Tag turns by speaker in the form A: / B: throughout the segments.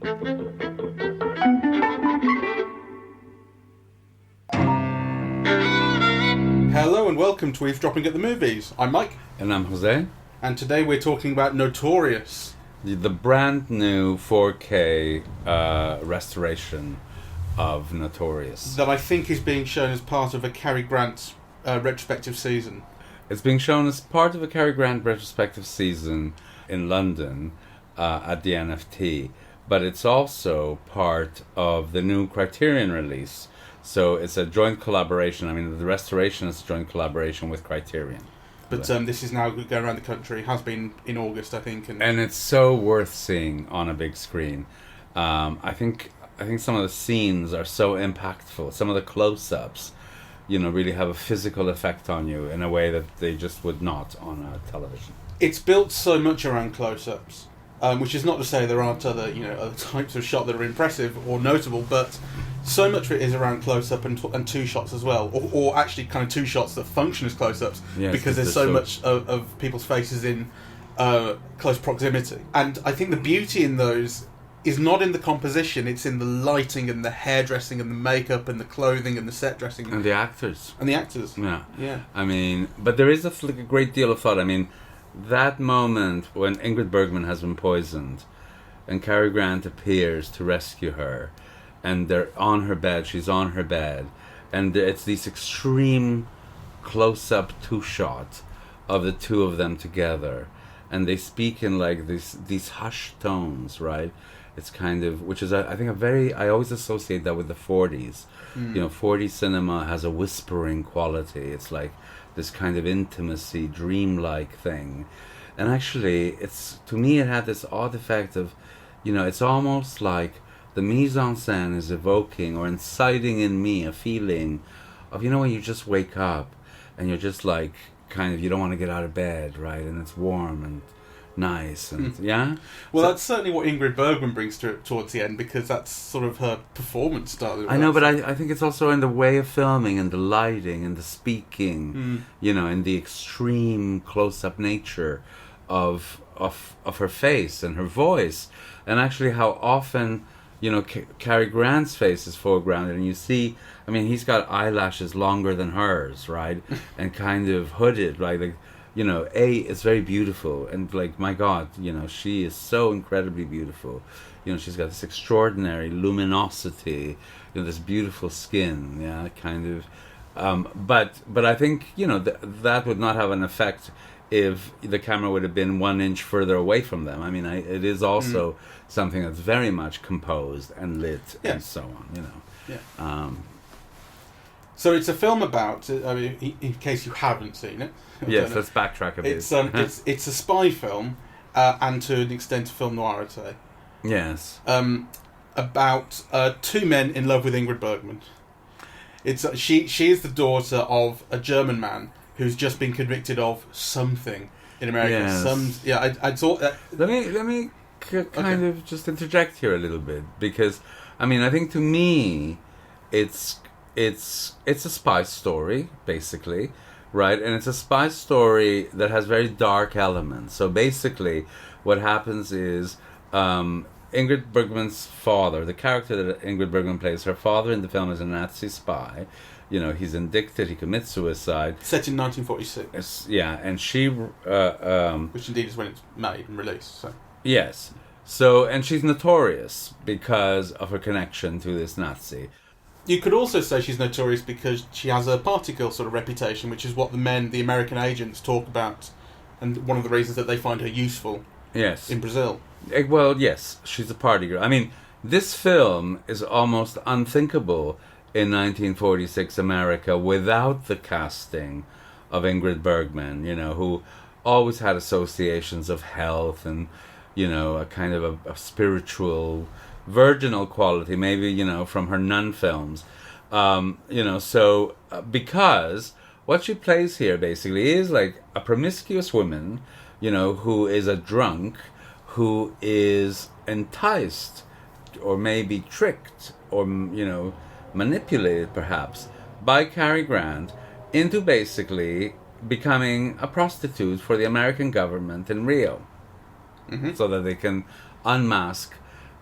A: Hello and welcome to Eavesdropping at the Movies. I'm Mike.
B: And I'm José.
A: And today we're talking about Notorious.
B: The brand new 4K restoration of Notorious.
A: That I think is being shown as part of a Cary Grant retrospective season.
B: It's being shown as part of a Cary Grant retrospective season in London at the NFT. But it's also part of the new Criterion release. So it's a joint collaboration. I mean, the restoration is a joint collaboration with Criterion.
A: But this is now going around the country. It has been in August, I think.
B: And it's so worth seeing on a big screen. I think some of the scenes are so impactful. Some of the close-ups, really have a physical effect on you in a way that they just would not on a television. It's
A: built so much around close-ups, which is not to say there aren't other types of shot that are impressive or notable, but so much of it is around close-up and two shots as well, or actually kind of two shots that function as close-ups, because there's so much of people's faces in close proximity. And I think the beauty in those is not in the composition, it's in the lighting and the hairdressing and the makeup and the clothing and the set dressing.
B: And the actors.
A: Yeah.
B: I mean, but there is a great deal of thought. I mean, that moment when Ingrid Bergman has been poisoned and Cary Grant appears to rescue her, and they're on her bed, she's on her bed, and it's this extreme close-up two-shot of the two of them together, and they speak in like these hushed tones, right? It's kind of, which is I think I always associate that with the 40s. 40s cinema has a whispering quality. It's like this kind of intimacy, dreamlike thing. And actually, to me it had this odd effect of, it's almost like the mise en scène is evoking or inciting in me a feeling of, when you just wake up and you're just like, kind of, you don't want to get out of bed, right? And it's warm and nice, and yeah.
A: Well, that's certainly what Ingrid Bergman brings to it towards the end, because that's sort of her performance style.
B: I know, but I think it's also in the way of filming and the lighting and the speaking, and the extreme close-up nature of her face and her voice, and actually how often Cary Grant's face is foregrounded, and you see, I mean, he's got eyelashes longer than hers, right? And kind of hooded, right? Like, it's very beautiful, and like, my God, she is so incredibly beautiful. She's got this extraordinary luminosity, this beautiful skin, yeah, kind of. But I think, that would not have an effect if the camera would have been 1 inch further away from them. I mean, it is also something that's very much composed and lit and so on,
A: Yeah. So it's a film about, in case you haven't seen it.
B: Yes, let's backtrack a bit.
A: It's a spy film, and to an extent a film noir, I'd say.
B: Yes.
A: About two men in love with Ingrid Bergman. She is the daughter of a German man who's just been convicted of something in America.
B: Yes.
A: I thought that.
B: Let me kind of just interject here a little bit, because I mean, I think to me it's a spy story, basically, right? And it's a spy story that has very dark elements. So basically what happens is Ingrid Bergman's father, the character that Ingrid Bergman plays, her father in the film is a Nazi spy. He's indicted, he commits suicide.
A: Set in 1946.
B: Yeah, and she...
A: which indeed is when it's made and released, so...
B: Yes. So, and she's notorious because of her connection to this Nazi.
A: You could also say she's notorious because she has a party girl sort of reputation, which is what the American agents talk about, and one of the reasons that they find her useful in Brazil.
B: Well, yes, she's a party girl. I mean, this film is almost unthinkable in 1946 America without the casting of Ingrid Bergman, who always had associations of health and, a kind of a spiritual, virginal quality, maybe, from her nun films. Because what she plays here basically is like a promiscuous woman, who is a drunk, who is enticed or maybe tricked or, manipulated perhaps by Cary Grant into basically becoming a prostitute for the American government in Rio, so that they can unmask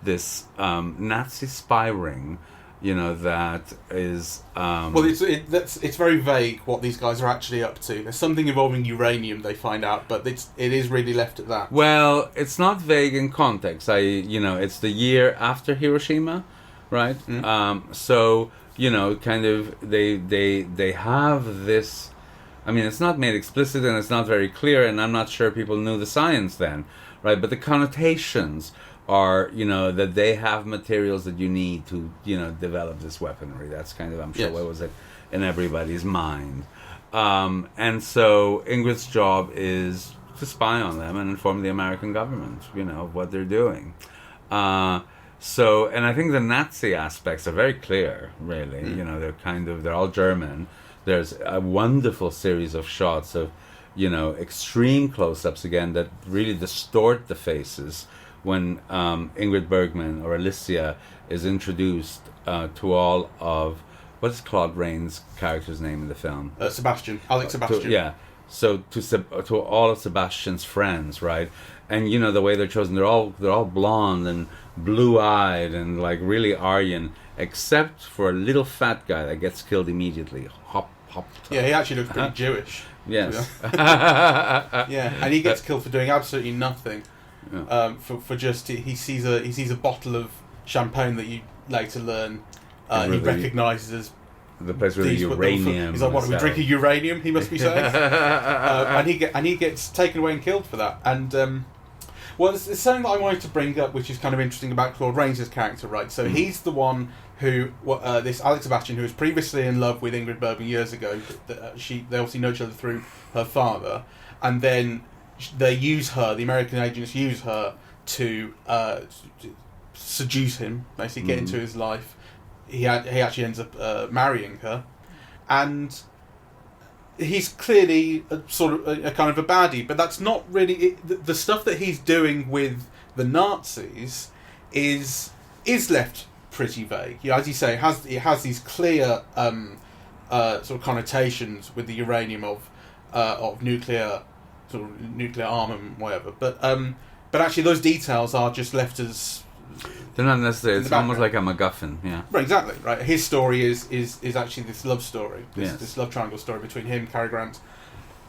B: this Nazi spy ring, you know, that is...
A: well, it's very vague what these guys are actually up to. There's something involving uranium, they find out, but it is really left at that.
B: Well, it's not vague in context. It's the year after Hiroshima, right? So, you know, kind of, they have this... I mean, it's not made explicit and it's not very clear, and I'm not sure people knew the science then, right? But the connotations are, you know, that they have materials that you need to, you know, develop this weaponry. That's kind of, I'm sure, what was it in everybody's mind. And so Ingrid's job is to spy on them and inform the American government, you know, of what they're doing. And I think the Nazi aspects are very clear, really. You know, they're all German. There's a wonderful series of shots of, you know, extreme close-ups again that really distort the faces when Ingrid Bergman or Alicia is introduced to all of... What is Claude Rains' character's name in the film?
A: Sebastian. Alex Sebastian.
B: So to all of Sebastian's friends, right? And, you know, the way they're chosen, they're all blonde and blue-eyed and, like, really Aryan, except for a little fat guy that gets killed immediately. Hop.
A: Yeah, he actually looks pretty Jewish.
B: Yes.
A: Yeah, and he gets killed for doing absolutely nothing. Yeah. For just he sees a bottle of champagne that you later learn he recognises as
B: the place with the uranium.
A: He's like, "What are we drinking uranium?" He must be saying, and he gets taken away and killed for that. And well, it's something that I wanted to bring up, which is kind of interesting about Claude Rains' character, right? So he's the one who, this Alex Sebastian, who was previously in love with Ingrid Bergman years ago. They obviously know each other through her father, and then they use her. The American agents use her to seduce him, basically get into his life. He actually ends up marrying her, and he's clearly a kind of a baddie, but that's not really it. The stuff that he's doing with the Nazis is left pretty vague. You know, as you say, it has these clear sort of connotations with the uranium of nuclear armament, whatever. But actually, those details are just left as...
B: They're not necessary. It's almost like a MacGuffin, yeah.
A: Right, exactly. Right. His story is actually this love story, this love triangle story between him, Cary Grant,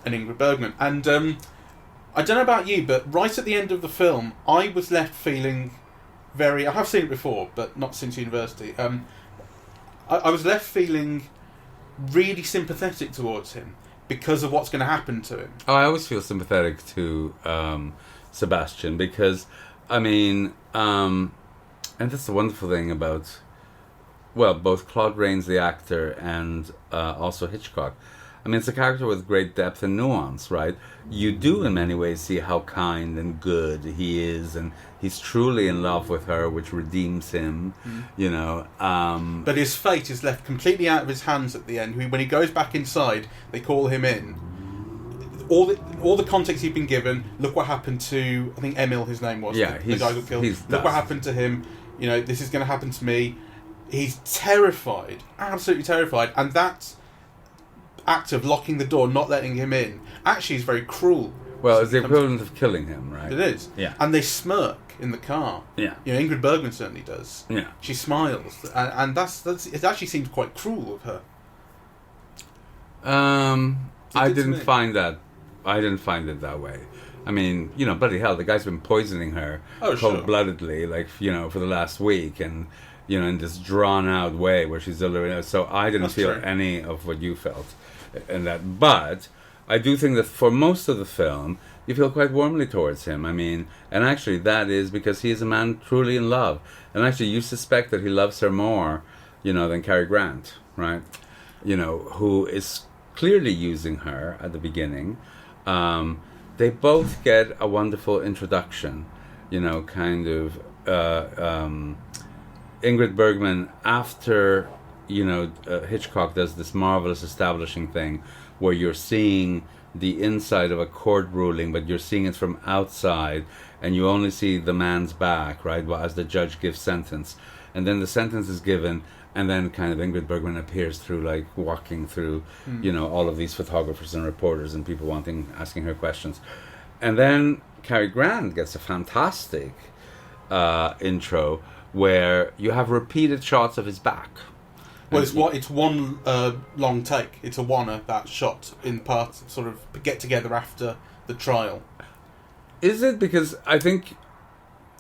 A: and Ingrid Bergman. And I don't know about you, but right at the end of the film, I was left feeling I have seen it before, but not since university. I was left feeling really sympathetic towards him because of what's going to happen to him.
B: Oh, I always feel sympathetic to Sebastian because, I mean, and that's the wonderful thing about, well, both Claude Rains, the actor, and also Hitchcock. I mean, it's a character with great depth and nuance, right? You do, in many ways, see how kind and good he is, and he's truly in love with her, which redeems him, you know.
A: But his fate is left completely out of his hands at the end. When he goes back inside, they call him in. All the context he'd been given. Look what happened to, I think Emil, his name was.
B: Yeah,
A: the guy who got killed. Look what happened to him. You know, this is going to happen to me. He's terrified, absolutely terrified, and that act of locking the door, not letting him in, actually is very cruel.
B: Well, it's the equivalent of killing him, right?
A: It is.
B: Yeah.
A: And they smirk in the car.
B: Yeah.
A: You know, Ingrid Bergman certainly does.
B: Yeah.
A: She smiles, and that's it. Actually seems quite cruel of her.
B: I didn't find it that way. I mean, you know, bloody hell, the guy's been poisoning her cold-bloodedly, like, you know, for the last week, and, you know, in this drawn-out way where she's delivering. So I didn't feel any of what you felt in that. But I do think that for most of the film, you feel quite warmly towards him. I mean, and actually that is because he is a man truly in love. And actually you suspect that he loves her more, you know, than Cary Grant, right? You know, who is clearly using her at the beginning. They both get a wonderful introduction, you know, kind of Ingrid Bergman, after, you know, Hitchcock does this marvelous establishing thing where you're seeing the inside of a court ruling, but you're seeing it from outside, and you only see the man's back, right, as the judge gives sentence. And then the sentence is given, and then kind of Ingrid Bergman appears through, like, walking through, you know, all of these photographers and reporters and people asking her questions. And then Cary Grant gets a fantastic intro where you have repeated shots of his back.
A: Well, it's one long take. It's a one-er, that shot in part, sort of get together after the trial.
B: Is it? Because I think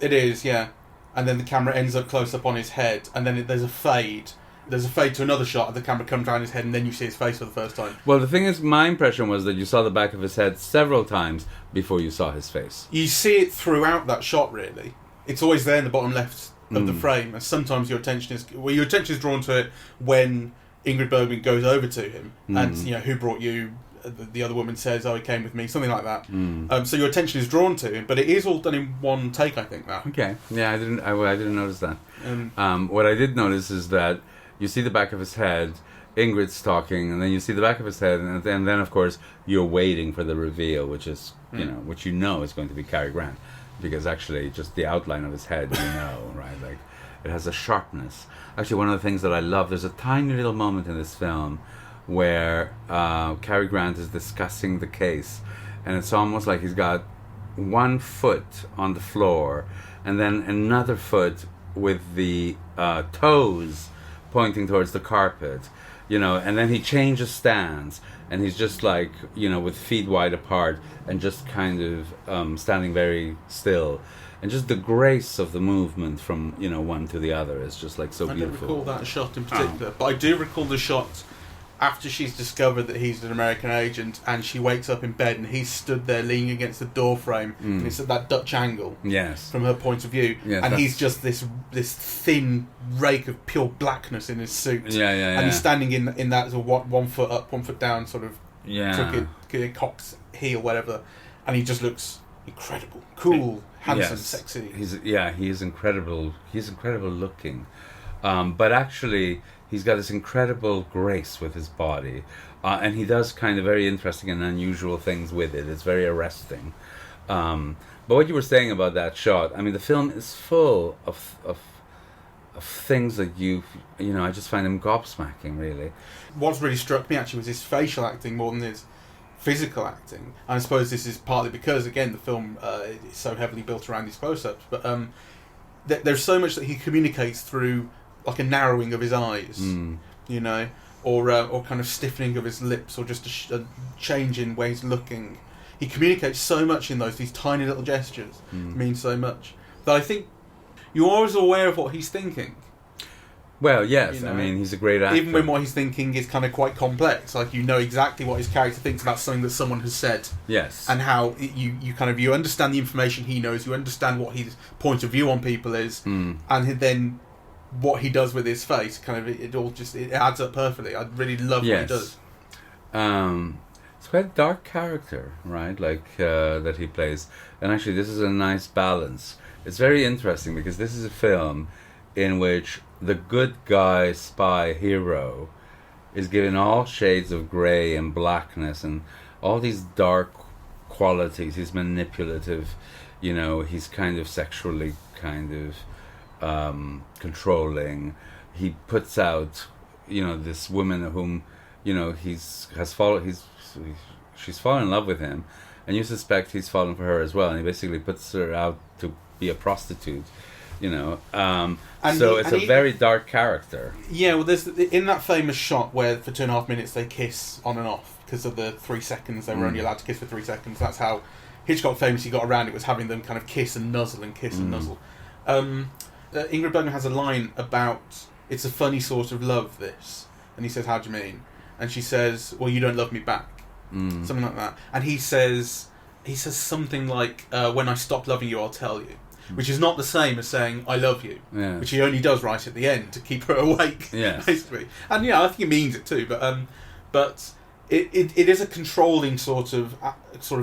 A: it is, yeah. And then the camera ends up close up on his head, and then there's a fade. There's a fade to another shot, and the camera comes around his head, and then you see his face for the first time.
B: Well, the thing is, my impression was that you saw the back of his head several times before you saw his face.
A: You see it throughout that shot, really. It's always there in the bottom left of the frame, and sometimes your attention is drawn to it when Ingrid Bergman goes over to him, and who brought you? The other woman says, "Oh, he came with me," something like that. So your attention is drawn to him, but it is all done in one take, I think. That
B: okay, yeah, I didn't notice that. What I did notice is that you see the back of his head, Ingrid's talking, and then you see the back of his head, and then of course you're waiting for the reveal, which is which is going to be Cary Grant. Because actually, just the outline of his head, right? Like, it has a sharpness. Actually, one of the things that I love, there's a tiny little moment in this film where Cary Grant is discussing the case, and it's almost like he's got one foot on the floor, and then another foot with the toes pointing towards the carpet, and then he changes stance, and he's just like, with feet wide apart, and just kind of standing very still, and just the grace of the movement from one to the other is just like so beautiful.
A: I don't recall that shot in particular, but I do recall the shot after she's discovered that he's an American agent, and she wakes up in bed, and he's stood there leaning against the door frame, and it's at that Dutch angle,
B: from
A: her point of view, and he's just this thin rake of pure blackness in his suit, and he's standing in that sort of one foot up, 1 foot down, sort of crooked cocked heel, whatever, and he just looks incredible, cool, handsome, sexy.
B: He is incredible. He's incredible looking, but actually, he's got this incredible grace with his body, and he does kind of very interesting and unusual things with it. It's very arresting. But what you were saying about that shot, I mean, the film is full of things that I just find them gobsmacking, really.
A: What's really struck me, actually, was his facial acting more than his physical acting. And I suppose this is partly because, again, the film is so heavily built around these close-ups, but there's so much that he communicates through, like a narrowing of his eyes, or kind of stiffening of his lips, or just a change in way he's looking. He communicates so much in these tiny little gestures, mean so much, that I think you're always aware of what he's thinking.
B: Well, yes, I mean, he's a great actor.
A: Even when what he's thinking is kind of quite complex, like exactly what his character thinks about something that someone has said.
B: Yes.
A: And how you understand the information he knows, you understand what his point of view on people is, and then what he does with his face, it adds up perfectly. I really love what he does.
B: It's quite a dark character, right? Like that he plays, and actually, this is a nice balance. It's very interesting because this is a film in which the good guy spy hero is given all shades of grey and blackness and all these dark qualities. He's manipulative, he's kind of sexually controlling. He puts out, this woman whom, she's fallen in love with him, and you suspect he's fallen for her as well, and he basically puts her out to be a prostitute, so it's a very dark character.
A: Yeah, well, there's in that famous shot where for 2.5 minutes they kiss on and off because of the 3 seconds they were only allowed to kiss for 3 seconds. That's how Hitchcock famously got around it, was having them kind of kiss and nuzzle and kiss and nuzzle. Ingrid Bergman has a line about, it's a funny sort of love, this, and he says, "How do you mean?" And she says, "Well, you don't love me back," something like that. And he says something like, "When I stop loving you, I'll tell you." Which is not the same as saying "I love you," which he only does right at the end to keep her awake, basically. And I think he means it too. But it is a controlling sort of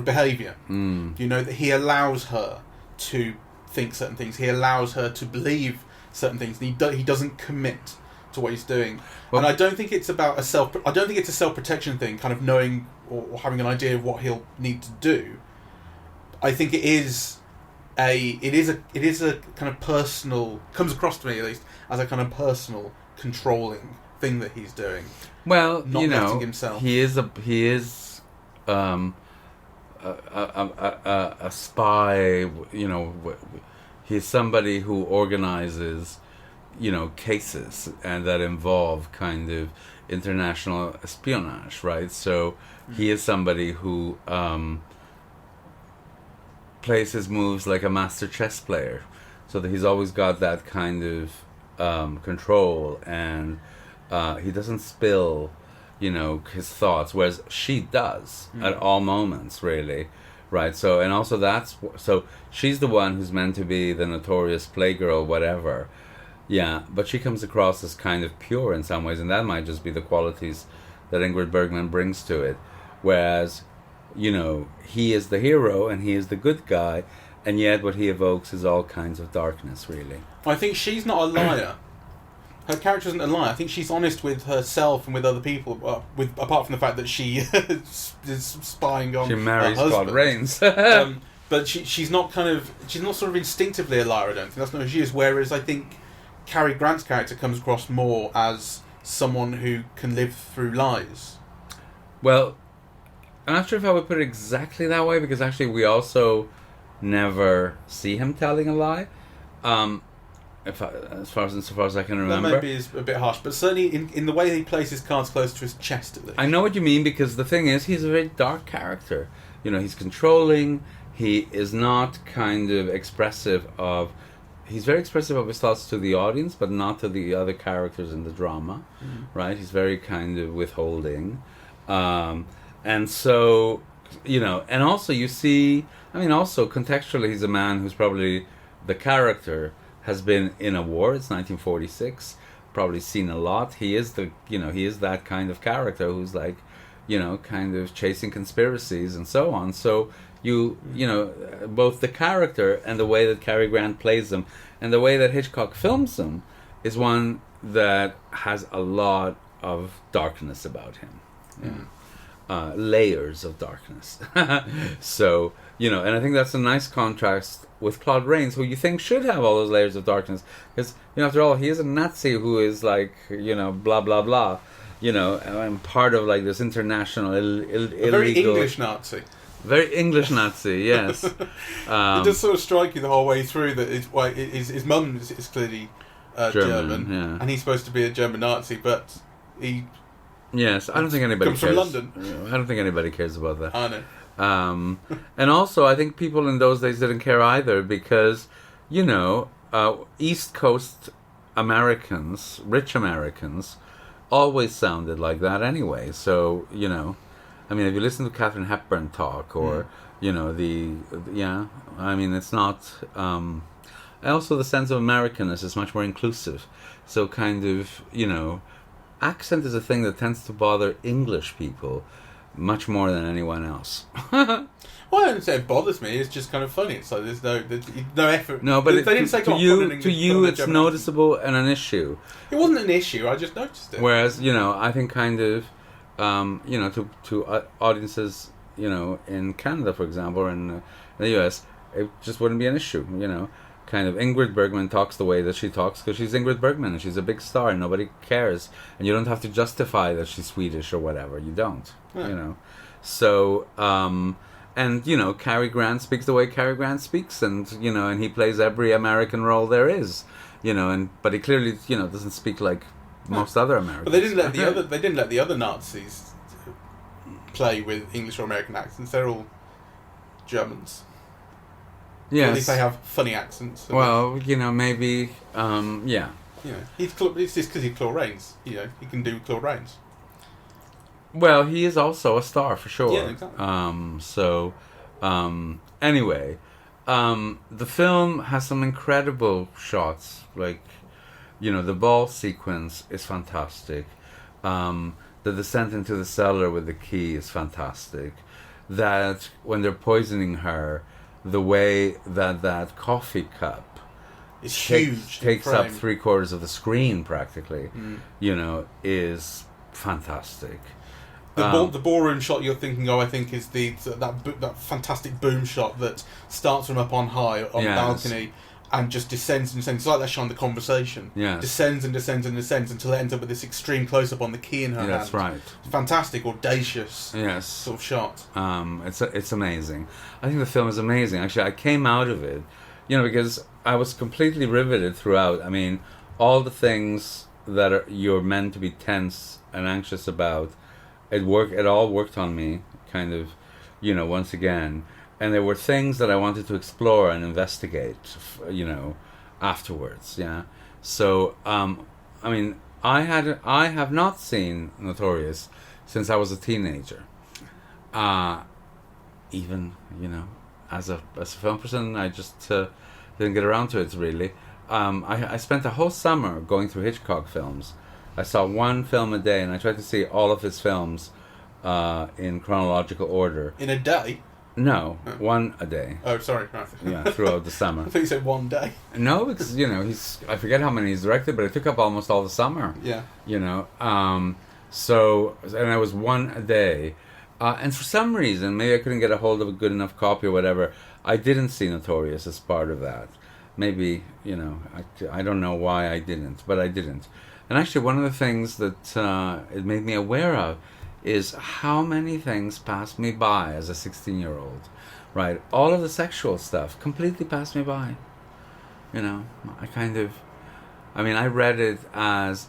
A: behaviour. That he allows her to think certain things. He allows her to believe certain things. And he doesn't commit to what he's doing. Well, and I don't think it's about I don't think it's a self-protection thing, kind of knowing or having an idea of what he'll need to do. I think it is a kind of personal, comes across to me at least as a kind of personal controlling thing that he's doing.
B: Well,
A: not letting himself.
B: He is a spy, he's somebody who organizes, cases and that involve kind of international espionage, right? So he is somebody who plays his moves like a master chess player, so that he's always got that kind of control, and he doesn't spill, his thoughts, whereas she does at all moments, really, right? So, and also so she's the one who's meant to be the notorious playgirl, whatever. Yeah, but she comes across as kind of pure in some ways, and that might just be the qualities that Ingrid Bergman brings to it. Whereas, he is the hero and he is the good guy, and yet what he evokes is all kinds of darkness, really.
A: I think she's not a liar. Her character isn't a liar. I think she's honest with herself and with other people, apart from the fact that she is spying on
B: she marries
A: her husband.
B: Claude Rains.
A: But she's not sort of instinctively a liar, I don't think. That's not who she is. Whereas I think Cary Grant's character comes across more as someone who can live through lies.
B: Well, I'm not sure if I would put it exactly that way, because actually we also never see him telling a lie. As far as I can remember.
A: That maybe is a bit harsh, but certainly in the way he plays his cards close to his chest, at least.
B: I know what you mean, because the thing is, he's a very dark character. He's controlling. He is not kind of expressive of... He's very expressive of his thoughts to the audience, but not to the other characters in the drama, right? He's very kind of withholding. And so, and also you see... also contextually, he's a man who's probably... The character has been in a war. It's 1946. Probably seen a lot. He is he is that kind of character who's like, kind of chasing conspiracies and so on. So both the character and the way that Cary Grant plays them and the way that Hitchcock films them is one that has a lot of darkness about him. Yeah. Layers of darkness. So, and I think that's a nice contrast with Claude Rains, who you think should have all those layers of darkness. Because, after all, he is a Nazi who is like, blah, blah, blah. And part of like this international illegal...
A: very English Nazi.
B: Very English Nazi, yes.
A: It does sort of strike you the whole way through that his mum is clearly German,
B: yeah.
A: And he's supposed to be a German Nazi, but he...
B: Yes, I don't think anybody
A: comes
B: cares.
A: from London.
B: I don't think anybody cares about that.
A: I know.
B: And also, I think people in those days didn't care either, because, East Coast Americans, rich Americans, always sounded like that anyway. So, if you listen to Katharine Hepburn talk, or, it's not... also, the sense of Americanness is much more inclusive. So, kind of, accent is a thing that tends to bother English people much more than anyone else.
A: Well, I don't say it bothers me. It's just kind of funny. So there's no effort.
B: No, but
A: they didn't say
B: to you, it's noticeable and an issue.
A: It wasn't an issue. I just noticed it.
B: Whereas, I think kind of, to audiences, in Canada, for example, or in the US, it just wouldn't be an issue. Kind of Ingrid Bergman talks the way that she talks because she's Ingrid Bergman and she's a big star and nobody cares, and you don't have to justify that she's Swedish or whatever. You don't.
A: Yeah.
B: So and Cary Grant speaks the way Cary Grant speaks, and and he plays every American role there is, but he clearly doesn't speak like most other Americans.
A: But they didn't let the other Nazis play with English or American accents. They're all Germans.
B: Yes.
A: At least they have funny accents.
B: Well, maybe, yeah.
A: It's just because he's Claude Rains. He can do Claude Rains.
B: Well, he is also a star, for sure.
A: Yeah, exactly.
B: Anyway, the film has some incredible shots. Like, the ball sequence is fantastic. The descent into the cellar with the key is fantastic. That when they're poisoning her, the way that coffee cup takes up 3/4 of the screen practically, is fantastic.
A: The ballroom shot you're thinking of, I think, is that fantastic boom shot that starts from up on high on the balcony and just descends and descends. It's like that shot in The Conversation.
B: Yes.
A: Descends and descends and descends until it ends up with this extreme close-up on the key in her hand.
B: That's right.
A: Fantastic, audacious
B: yes.
A: sort of shot.
B: It's amazing. I think the film is amazing. Actually, I came out of it, because I was completely riveted throughout. I mean, all the things that you're meant to be tense and anxious about, it all worked on me, kind of, once again. And there were things that I wanted to explore and investigate, afterwards. Yeah. So, I mean, I have not seen Notorious since I was a teenager. Even, as a film person, I just didn't get around to it, really. I spent a whole summer going through Hitchcock films. I saw one film a day, and I tried to see all of his films in chronological order.
A: In a day?
B: No, one a day.
A: Oh, sorry. Right.
B: Yeah, throughout the summer.
A: I think you said one day.
B: No, because, I forget how many he's directed, but it took up almost all the summer.
A: Yeah.
B: So, and I was one a day. And for some reason, maybe I couldn't get a hold of a good enough copy or whatever, I didn't see Notorious as part of that. Maybe, I don't know why I didn't, but I didn't. And actually, one of the things that it made me aware of is how many things passed me by as a 16-year-old, right? All of the sexual stuff completely passed me by. I read it as,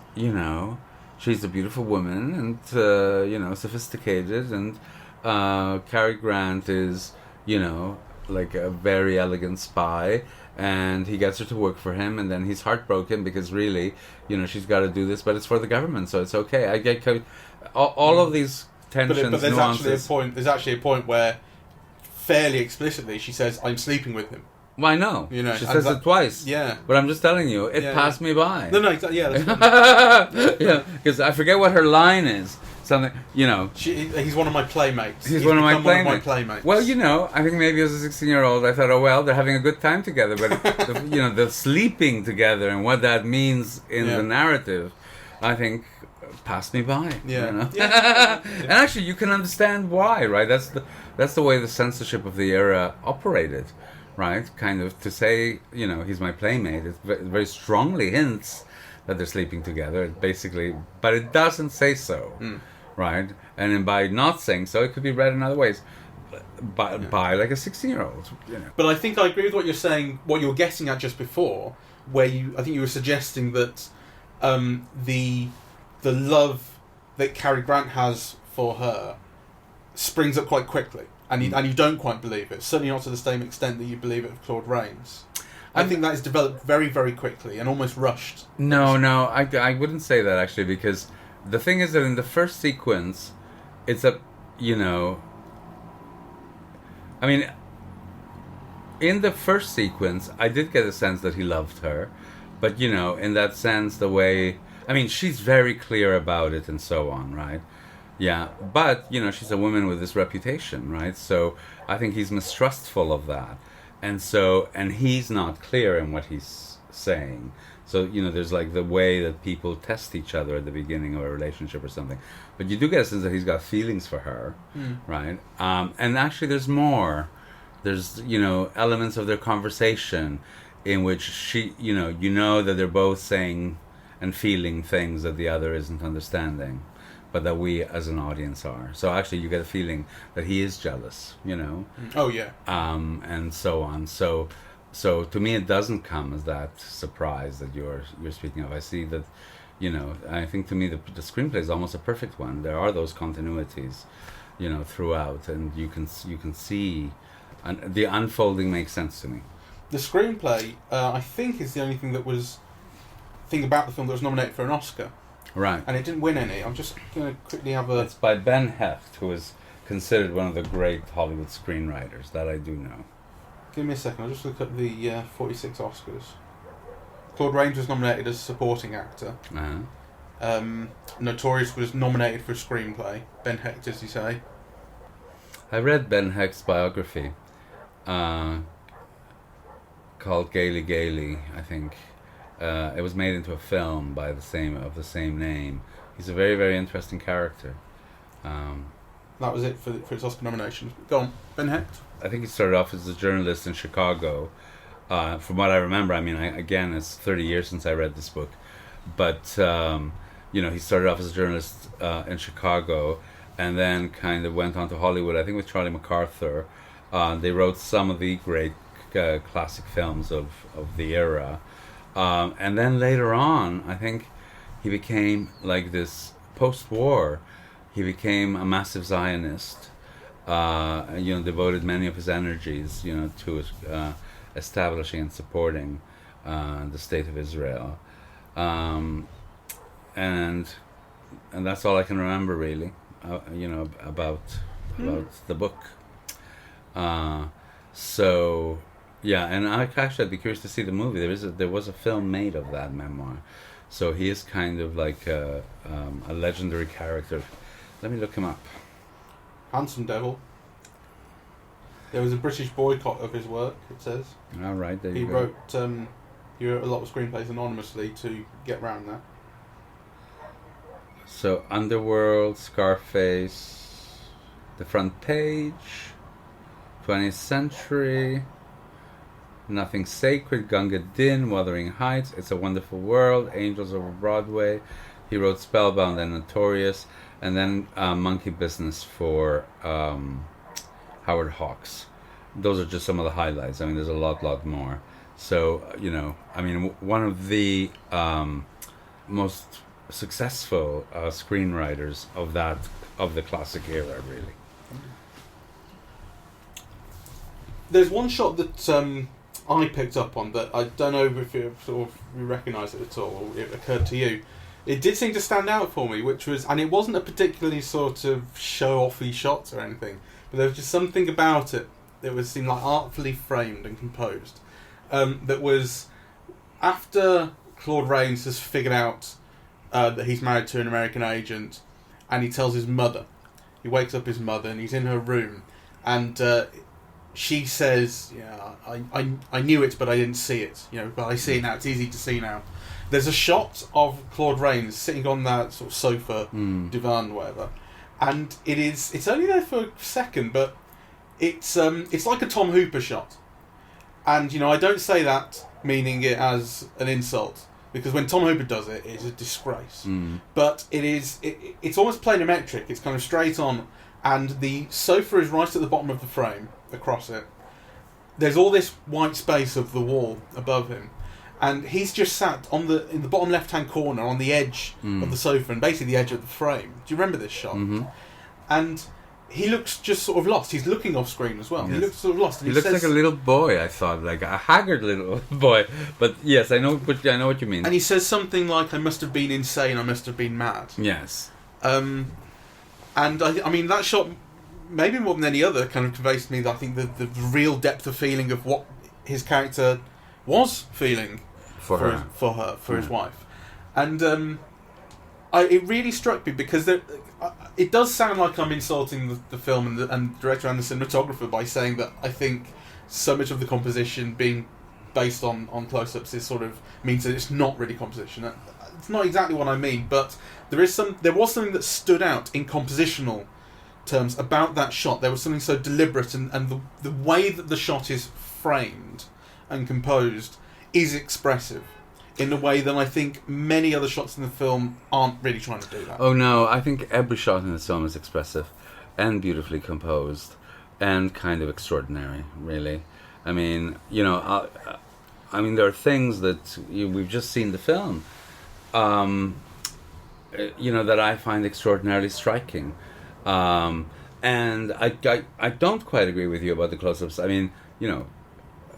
B: she's a beautiful woman and, sophisticated, and Cary Grant is, like a very elegant spy, and he gets her to work for him, and then he's heartbroken because really, she's got to do this, but it's for the government, so it's okay. I get all of these tensions,
A: but there's
B: nuances.
A: There's actually a point where, fairly explicitly, she says, "I'm sleeping with him."
B: Well, I know. She says it twice.
A: Yeah.
B: But I'm just telling you, it passed me by.
A: No, exactly. Yeah. That's
B: yeah, because I forget what her line is. Something,
A: he's one of my playmates.
B: He's one of my
A: playmates.
B: Well, I think maybe as a 16-year-old, I thought, oh well, they're having a good time together, but the sleeping together and what that means in the narrative, I think, passed me by.
A: Yeah.
B: And actually, you can understand why, right? That's the way the censorship of the era operated, right? Kind of to say, he's my playmate. It very strongly hints that they're sleeping together, basically, but it doesn't say so. Right, and by not saying so, it could be read in other ways, by like a 16-year-old.
A: But I think I agree with what you're saying. What you were getting at just before, where I think you were suggesting that the love that Cary Grant has for her springs up quite quickly, and you don't quite believe it. Certainly not to the same extent that you believe it of Claude Rains. I think that is developed very, very quickly and almost rushed.
B: No, I wouldn't say that actually, because the thing is that in the first sequence, it's in the first sequence, I did get a sense that he loved her, but in that sense, the way, she's very clear about it and so on, right? Yeah, but she's a woman with this reputation, right? So I think he's mistrustful of that, and he's not clear in what he's saying. So, there's like the way that people test each other at the beginning of a relationship or something. But you do get a sense that he's got feelings for her, right? And actually there's more. There's, elements of their conversation in which she, that they're both saying and feeling things that the other isn't understanding, but that we as an audience are. So actually you get a feeling that he is jealous,
A: Oh, yeah.
B: And so on. So to me, it doesn't come as that surprise that you're speaking of. I see that, I think to me the screenplay is almost a perfect one. There are those continuities, throughout, and you can see, and the unfolding makes sense to me.
A: The screenplay, I think, is the only thing about the film that was nominated for an Oscar.
B: Right.
A: And it didn't win any. I'm just going to quickly have a...
B: It's by Ben Hecht, who is considered one of the great Hollywood screenwriters. That I do know.
A: Give me a second, I'll just look at the 46 Oscars. Claude Rains was nominated as supporting actor.
B: Uh-huh.
A: Notorious was nominated for screenplay. Ben Hecht, as you say.
B: I read Ben Hecht's biography, called Gaily Gaily, I think. It was made into a film by the same name. He's a very, very interesting character.
A: That was it for its Oscar nominations. Go on, Ben Hecht.
B: I think he started off as a journalist in Chicago. From what I remember, again, it's 30 years since I read this book, but he started off as a journalist in Chicago, and then kind of went on to Hollywood. I think with Charlie MacArthur, they wrote some of the great classic films of the era. And then later on, I think he became like this post-war. He became a massive Zionist. Devoted many of his energies, to establishing and supporting the state of Israel, and that's all I can remember really, about the book. So yeah, and I'd be curious to see the movie. There was a film made of that memoir, so he is kind of like a legendary character. Let me look him up.
A: Handsome devil. There was a British boycott of his work, it says.
B: All right, there you
A: He
B: go.
A: wrote a lot of screenplays anonymously to get around that.
B: So, Underworld, Scarface, The Front Page, 20th Century, Nothing Sacred, Gunga Din, Wuthering Heights, It's a Wonderful World, Angels Over Broadway. He wrote Spellbound and Notorious, and then Monkey Business for Howard Hawks. Those are just some of the highlights. I mean, there's a lot more. So, one of the most successful screenwriters of the classic era, really.
A: There's one shot that I picked up on that I don't know if you recognise it at all, or it occurred to you. It did seem to stand out for me, which was, and it wasn't a particularly sort of show-offy shot or anything, but there was just something about it that seemed like artfully framed and composed. That was after Claude Rains has figured out that he's married to an American agent, and he tells his mother. He wakes up his mother, and he's in her room, and she says, "Yeah, I knew it, but I didn't see it. But I see it now. It's easy to see now." There's a shot of Claude Rains sitting on that sort of sofa, divan, whatever, and it's only there for a second, but it's like a Tom Hooper shot, and I don't say that meaning it as an insult, because when Tom Hooper does it, it's a disgrace. But it's almost planimetric. It's kind of straight on, and the sofa is right at the bottom of the frame. Across it, there's all this white space of the wall above him, and he's just sat in the bottom left-hand corner on the edge of the sofa, and basically the edge of the frame. Do you remember this shot? Mm-hmm. And he looks just sort of lost. He's looking off screen as well. Yes. He looks sort of lost. And
B: he looks like a little boy. I thought, like a haggard little boy. But yes, I know what you mean.
A: And he says something like, "I must have been insane. I must have been mad."
B: Yes.
A: And I mean that shot, maybe more than any other, kind of conveys to me that I think the real depth of feeling of what his character was feeling for his wife, and it really struck me because it does sound like I'm insulting the film and the director and the cinematographer by saying that I think so much of the composition being based on close-ups is sort of means that it's not really composition. It's not exactly what I mean, but there was something that stood out in compositional terms about that shot. There was something so deliberate, and the way that the shot is framed and composed is expressive in a way that I think many other shots in the film aren't really trying to do that.
B: Oh no, I think every shot in this film is expressive and beautifully composed and kind of extraordinary, really. I mean, there are things that we've just seen the film, that I find extraordinarily striking. And I don't quite agree with you about the close-ups. I mean,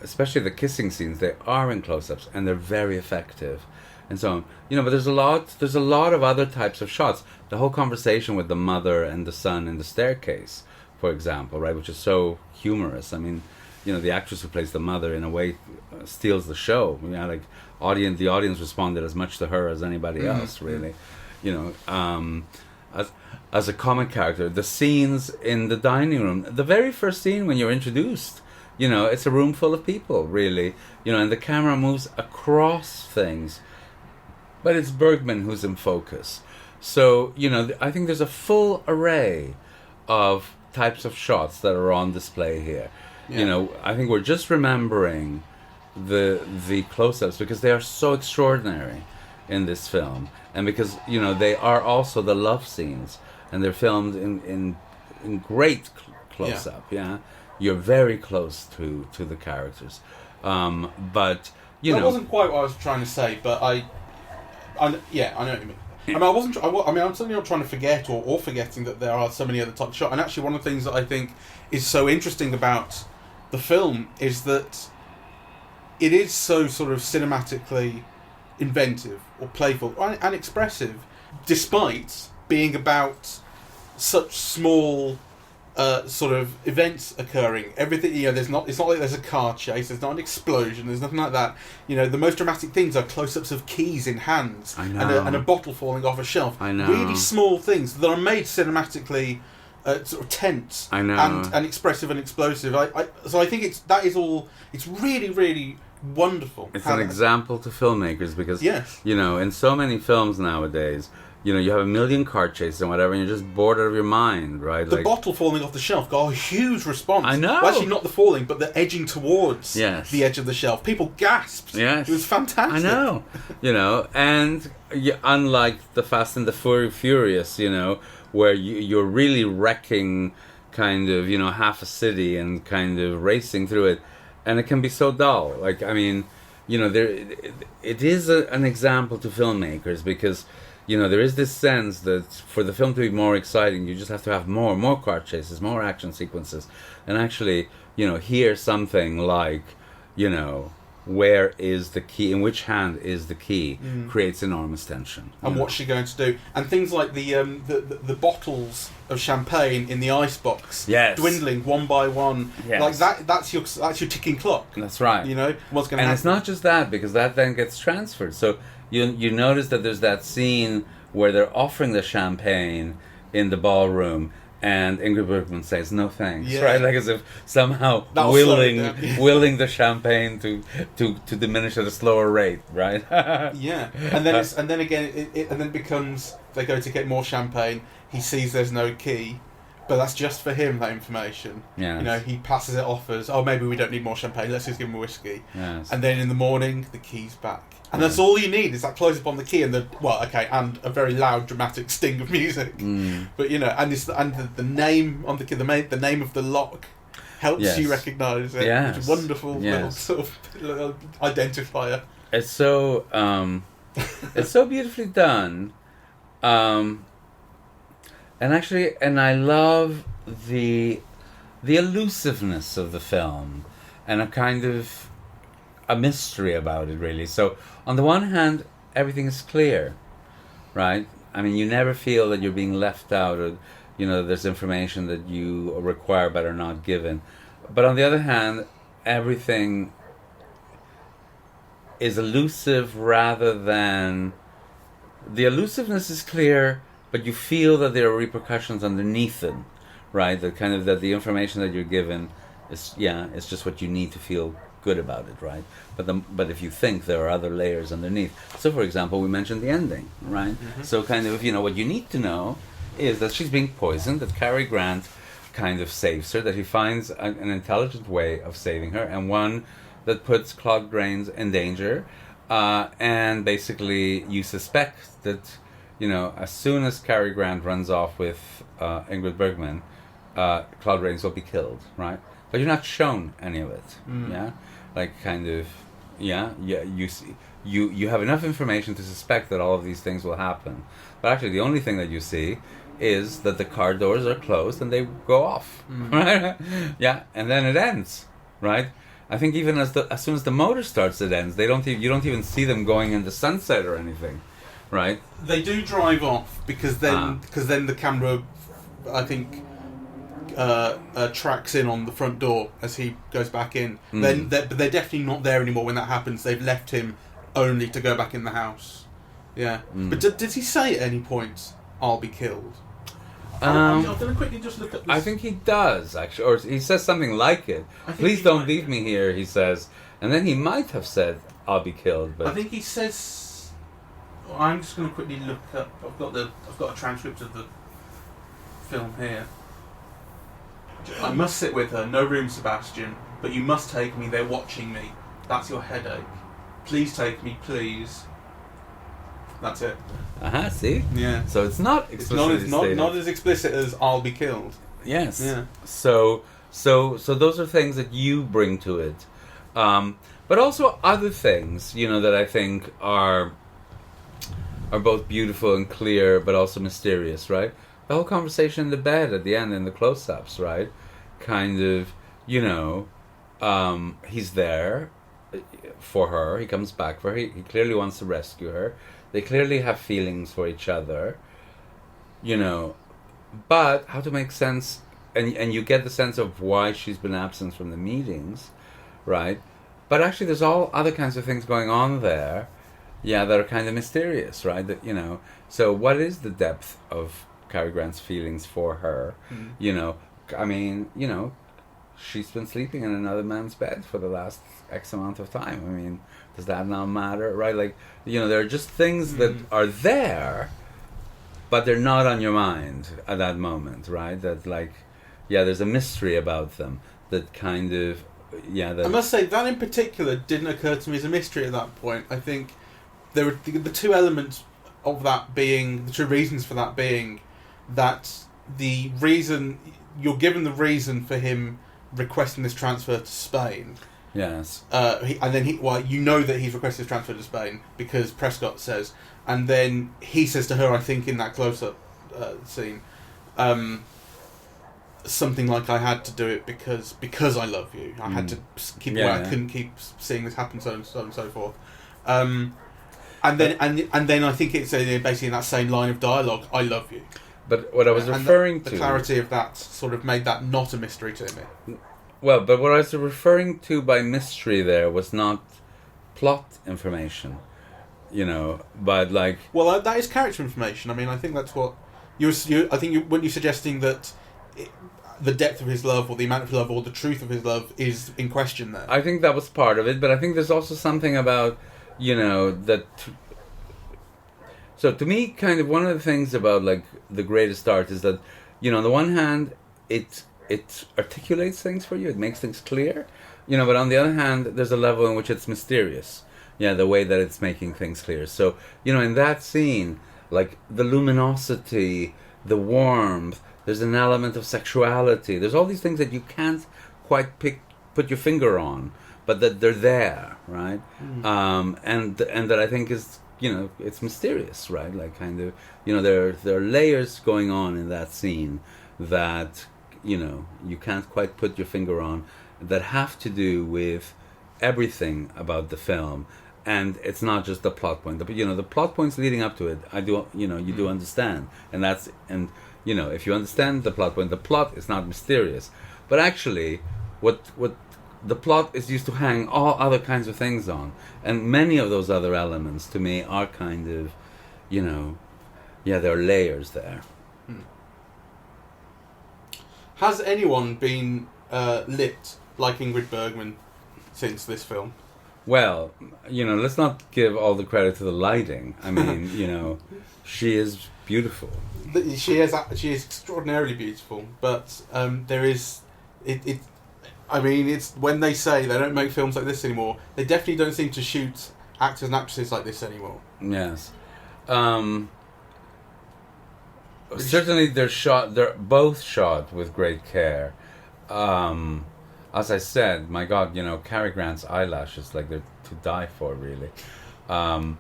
B: especially the kissing scenes, they are in close-ups and they're very effective, and so on. But there's a lot of other types of shots. The whole conversation with the mother and the son in the staircase, for example, right, which is so humorous. I mean, the actress who plays the mother in a way steals the show. The audience responded as much to her as anybody else, really. As a comic character, the scenes in the dining room, the very first scene when you're introduced, it's a room full of people, really, and the camera moves across things, but it's Bergman who's in focus. So, I think there's a full array of types of shots that are on display here. Yeah. I think we're just remembering the close-ups because they are so extraordinary in this film, and because they are also the love scenes, and they're filmed in great close-up. Yeah. you're very close to the characters. But you
A: that
B: know,
A: wasn't quite what I was trying to say, but I know what you mean. I mean, I'm certainly not trying to forget or forgetting that there are so many other types of shot. And actually, one of the things that I think is so interesting about the film is that it is so sort of cinematically inventive or playful and expressive, despite being about such small sort of events occurring. Everything, it's not like there's a car chase, there's not an explosion, there's nothing like that. The most dramatic things are close-ups of keys in hands and a bottle falling off a shelf.
B: I know.
A: Really small things that are made cinematically sort of tense and expressive and explosive. So I think it's really, really wonderful.
B: It's an example to filmmakers because,
A: yes.
B: In so many films nowadays, you have a million car chases and whatever, and you're just bored out of your mind, right?
A: The bottle falling off the shelf got a huge response.
B: I know.
A: Well, actually, not the falling, but the edging towards the edge of the shelf. People gasped.
B: Yes.
A: It was fantastic.
B: I know. And unlike the Fast and the Furious, where you're really wrecking kind of, half a city and kind of racing through it, and it can be so dull. Like, I mean, it is an example to filmmakers because... there is this sense that for the film to be more exciting, you just have to have more car chases, more action sequences. And actually, hear something like, where is the key, in which hand is the key, creates enormous tension.
A: And what's she going to do? And things like the bottles of champagne in the icebox, dwindling one by one. Yes. Like that's your ticking clock.
B: That's right.
A: What's going to happen.
B: And it's not just that, because that then gets transferred. So you notice that there's that scene where they're offering the champagne in the ballroom, and Ingrid Bergman says no thanks, right? Like as if somehow willing the champagne to diminish at a slower rate, right?
A: Yeah, and then again it becomes they go to get more champagne. He sees there's no key, but that's just for him, that information.
B: Yes.
A: He passes it off as, maybe we don't need more champagne, let's just give him a whiskey.
B: Yes.
A: And then in the morning, the key's back. And that's all you need, is that close-up on the key and and a very loud, dramatic sting of music. But, and the name on the key, the name of the lock helps you recognise it.
B: Yes.
A: It's a wonderful little sort of little identifier.
B: It's so, it's so beautifully done. And I love the elusiveness of the film and a kind of a mystery about it, really. So on the one hand, everything is clear, right? I mean, you never feel that you're being left out, or there's information that you require but are not given. But on the other hand, everything is elusive rather than... The elusiveness is clear, but you feel that there are repercussions underneath it, right? That the information that you're given is it's just what you need to feel good about it, right? But if you think there are other layers underneath. So, for example, we mentioned the ending, right? Mm-hmm. So what you need to know is that she's being poisoned, that Cary Grant kind of saves her, that he finds an intelligent way of saving her, and one that puts Claude Rains in danger, and basically you suspect that as soon as Cary Grant runs off with Ingrid Bergman, Claude Rains will be killed, right? But you're not shown any of it, you see, you have enough information to suspect that all of these things will happen, but actually the only thing that you see is that the car doors are closed and they go off, right? And then it ends, right? I think even as soon as the motor starts, it ends. You don't even see them going into sunset or anything, right?
A: They do drive off because then the camera, I think, tracks in on the front door as he goes back in. But they're definitely not there anymore when that happens. They've left him only to go back in the house. Yeah. But did he say at any point, "I'll be killed"? I'm going to quickly just look at this.
B: I think he does, actually. Or he says something like it. Please don't leave me here, he says. And then he might have said, "I'll be killed." But
A: I think he says... I'm just going to quickly look up... I've got a transcript of the film here. "I must sit with her. No room, Sebastian. But you must take me. They're watching me. That's your headache. Please take me, please." That's it.
B: See?
A: Yeah.
B: So it's not explicitly
A: not as explicit as "I'll be killed."
B: Yes.
A: Yeah.
B: So So those are things that you bring to it, but also other things, that I think are both beautiful and clear, but also mysterious, right? The whole conversation in the bed at the end, in the close-ups, right? Kind of, he's there for her. He comes back for her. He clearly wants to rescue her. They clearly have feelings for each other, But how to make sense, and you get the sense of why she's been absent from the meetings, right? But actually, there's all other kinds of things going on there, that are kind of mysterious, right? That So, what is the depth of Cary Grant's feelings for her? I mean, she's been sleeping in another man's bed for the last X amount of time. I mean, does that not matter, right? Like, there are just things that are there, but they're not on your mind at that moment, right? That, like, there's a mystery about them that kind of, that...
A: I must say, that in particular didn't occur to me as a mystery at that point. I think there were the two elements of that being, the two reasons for that being, that the reason, you're given the reason for him requesting this transfer to Spain.
B: Yes.
A: And then that he's requested this transfer to Spain because Prescott says, and then he says to her, I think in that close-up scene, something like, I had to do it because I love you. I had to keep away. I couldn't keep seeing this happen, so and so forth. And then I think it's basically in that same line of dialogue, I love you.
B: But what I was referring to...
A: The clarity of that sort of made that not a mystery to me.
B: Well, but what I was referring to by mystery there was not plot information, but like...
A: Well, that is character information. I mean, I think that's what... when you're suggesting that the depth of his love, or the amount of love, or the truth of his love is in question there.
B: I think that was part of it, but I think there's also something about, that... So to me, kind of one of the things about, like, the greatest art is that, on the one hand, it articulates things for you, it makes things clear, but on the other hand, there's a level in which it's mysterious, the way that it's making things clear. So, in that scene, like, the luminosity, the warmth, there's an element of sexuality, there's all these things that you can't quite put your finger on, but that they're there, right? And that I think is... it's mysterious, right? Like, kind of, there are layers going on in that scene that, you can't quite put your finger on, that have to do with everything about the film. And it's not just the plot point. The plot points leading up to it, you do understand. And if you understand the plot point, the plot is not mysterious. But actually, what the plot is used to hang all other kinds of things on. And many of those other elements, to me, are kind of, there are layers there.
A: Has anyone been lit like Ingrid Bergman since this film?
B: Well, let's not give all the credit to the lighting. I mean, she is beautiful.
A: She is extraordinarily beautiful, but there is... I mean, it's when they say they don't make films like this anymore, they definitely don't seem to shoot actors and actresses like this anymore.
B: Yes. Certainly they're both shot with great care. As I said, my God, Cary Grant's eyelashes, like, they're to die for, really. And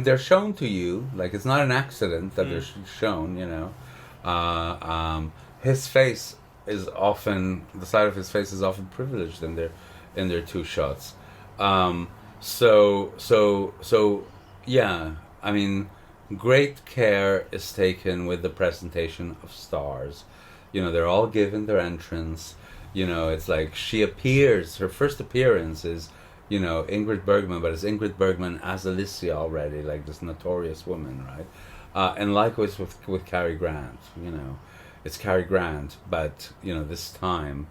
B: they're shown to you, like, it's not an accident that they're shown, his face is often, the side of his face is often privileged in their two shots. I mean, great care is taken with the presentation of stars. They're all given their entrance. It's like she appears, her first appearance is, Ingrid Bergman, but it's Ingrid Bergman as Alicia already, like this notorious woman, right? And likewise with Cary Grant, it's Cary Grant, but this time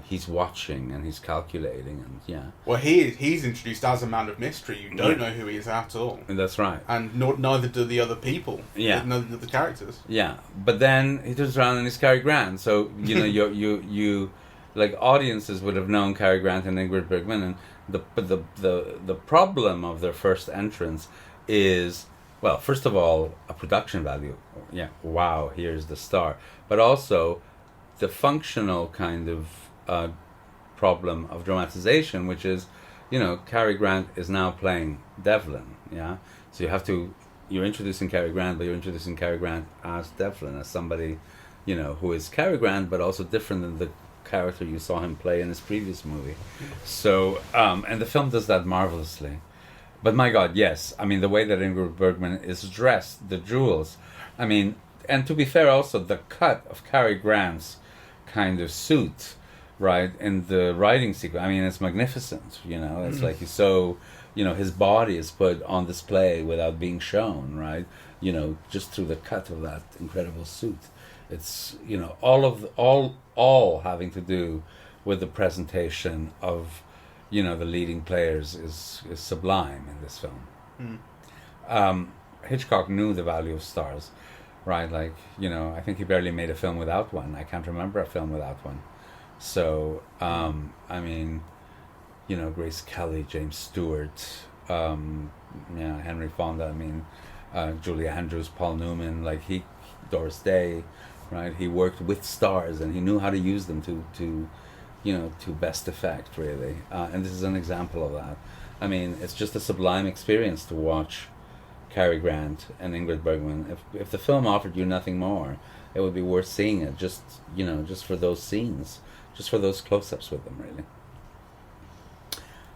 B: he's watching and he's calculating, and
A: Well, he's introduced as a man of mystery. You don't know who he is at all.
B: And that's right.
A: And neither do the other people. Neither do the characters.
B: Yeah, but then he turns around and he's Cary Grant. So you like, audiences would have known Cary Grant and Ingrid Bergman, and the problem of their first entrance is, well, first of all, a production value. Yeah, wow, here's the star. But also, the functional kind of problem of dramatization, which is, Cary Grant is now playing Devlin, yeah? So you're introducing Cary Grant, but you're introducing Cary Grant as Devlin, as somebody, who is Cary Grant, but also different than the character you saw him play in his previous movie. So, and the film does that marvelously. But my God, yes, I mean, the way that Ingrid Bergman is dressed, the jewels, I mean, and to be fair also, the cut of Cary Grant's kind of suit, right, in the writing sequence, I mean, it's magnificent, it's like he's so, his body is put on display without being shown, right, just through the cut of that incredible suit. It's, all having to do with the presentation of, the leading players is sublime in this film. Hitchcock knew the value of stars, right? Like, I think he barely made a film without one. I can't remember a film without one. So, I mean, Grace Kelly, James Stewart, Henry Fonda, I mean, Julie Andrews, Paul Newman, like Doris Day, right? He worked with stars and he knew how to use them to best effect, really. And this is an example of that. I mean, it's just a sublime experience to watch Cary Grant and Ingrid Bergman. If the film offered you nothing more, it would be worth seeing it, just for those scenes, just for those close-ups with them, really.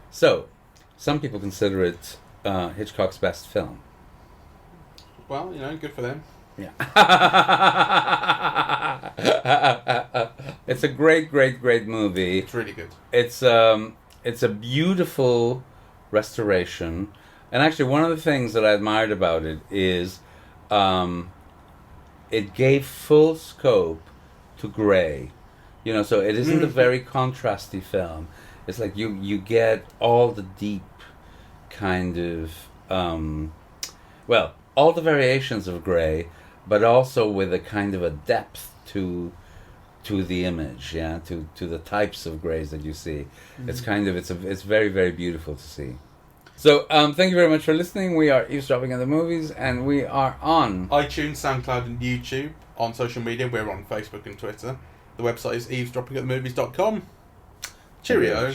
B: So, some people consider it Hitchcock's best film.
A: Well, good for them.
B: Yeah. It's a great, great, great movie.
A: It's really good.
B: It's a beautiful restoration, and actually one of the things that I admired about it is it gave full scope to grey. So it isn't a very contrasty film. It's like you get all the deep kind of all the variations of grey, but also with a kind of a depth to the image, to the types of greys that you see. It's it's very, very beautiful to see. So thank you very much for listening. We are Eavesdropping at the Movies, and we are on
A: iTunes, SoundCloud and YouTube. On social media, we're on Facebook and Twitter. The website is eavesdroppingatthemovies.com. Cheerio.